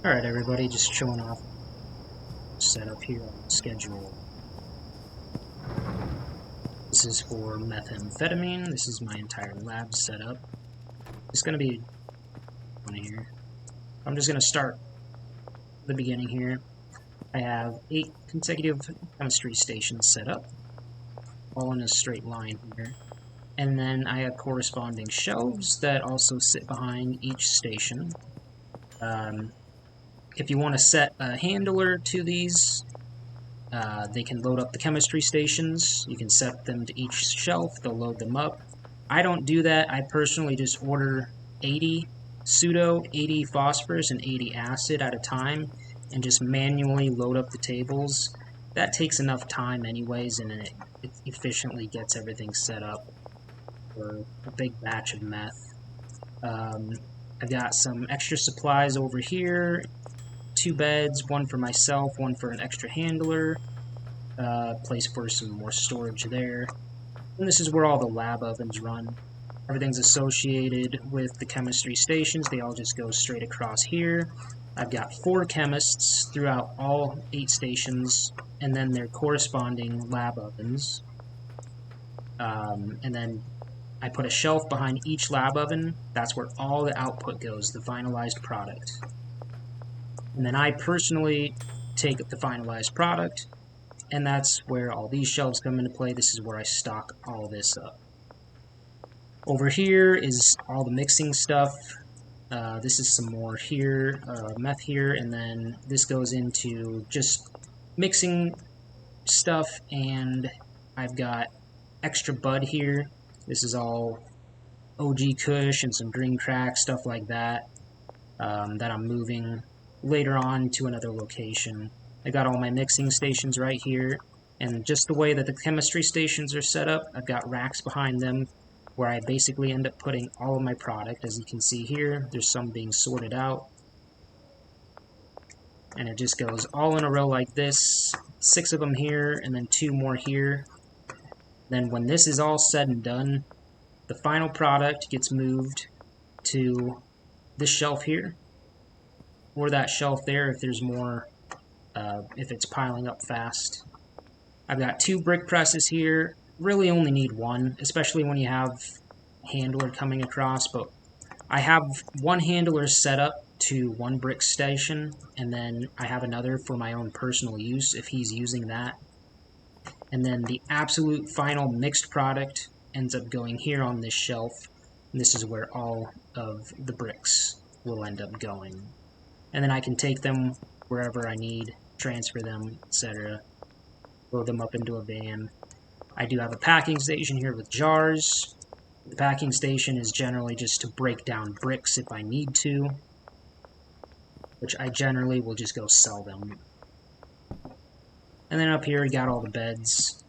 Alright everybody, just showing off setup here on the schedule. This is for methamphetamine. This is my entire lab setup. It's going to be on here. I'm just going to start the beginning here. I have 8 consecutive chemistry stations set up, all in a straight line here. And then I have corresponding shelves that also sit behind each station. If you want to set a handler to these, they can load up the chemistry stations. You can set them to each shelf. They'll load them up. I don't do that. I personally just order 80 pseudo, 80 phosphorus, and 80 acid at a time and just manually load up the tables. That takes enough time anyways, and it efficiently gets everything set up for a big batch of meth. I've got some extra supplies over here. 2 beds, one for myself, one for an extra handler, place for some more storage there. And this is where all the lab ovens run. Everything's associated with the chemistry stations. They all just go straight across here. I've got 4 chemists throughout all 8 stations, and then their corresponding lab ovens. And then I put a shelf behind each lab oven. That's where all the output goes, the finalized product. And then I personally take the finalized product, and that's where all these shelves come into play. This is where I stock all this up. Over here is all the mixing stuff. This is some more here, meth here, and then this goes into just mixing stuff, and I've got extra bud here. This is all OG Kush and some green crack, stuff like that, that I'm moving later on to another location. I got all my mixing stations right here, and just the way that the chemistry stations are set up, I've got racks behind them where I basically end up putting all of my product. As you can see here, there's some being sorted out, and it just goes all in a row like this, 6 of them here, and then 2 more here. Then when this is all said and done, the final product gets moved to this shelf here, or that shelf there if there's more, if it's piling up fast. I've got 2 brick presses here. Really only need 1, especially when you have handler coming across, but I have 1 handler set up to 1 brick station, and then I have another for my own personal use if he's using that. And then the absolute final mixed product ends up going here on this shelf, and this is where all of the bricks will end up going. And then I can take them wherever I need, transfer them, etc. Load them up into a van. I do have a packing station here with jars. The packing station is generally just to break down bricks if I need to, which I generally will just go sell them. And then up here we got all the beds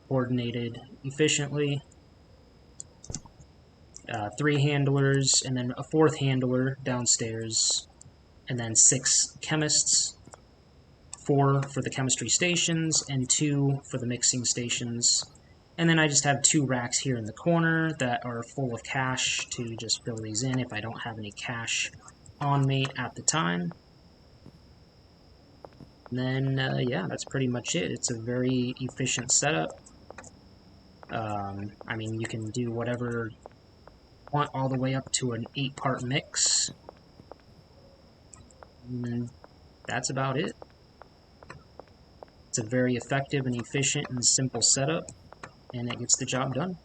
coordinated efficiently. 3 handlers, and then a 4th handler downstairs, and then 6 chemists, 4 for the chemistry stations, and 2 for the mixing stations. And then I just have 2 racks here in the corner that are full of cash to just fill these in if I don't have any cash on me at the time. And then, yeah, that's pretty much it. It's a very efficient setup. I mean, you can do whatever you want all the way up to an 8-part mix. And that's about it. It's a very effective and efficient and simple setup, and it gets the job done.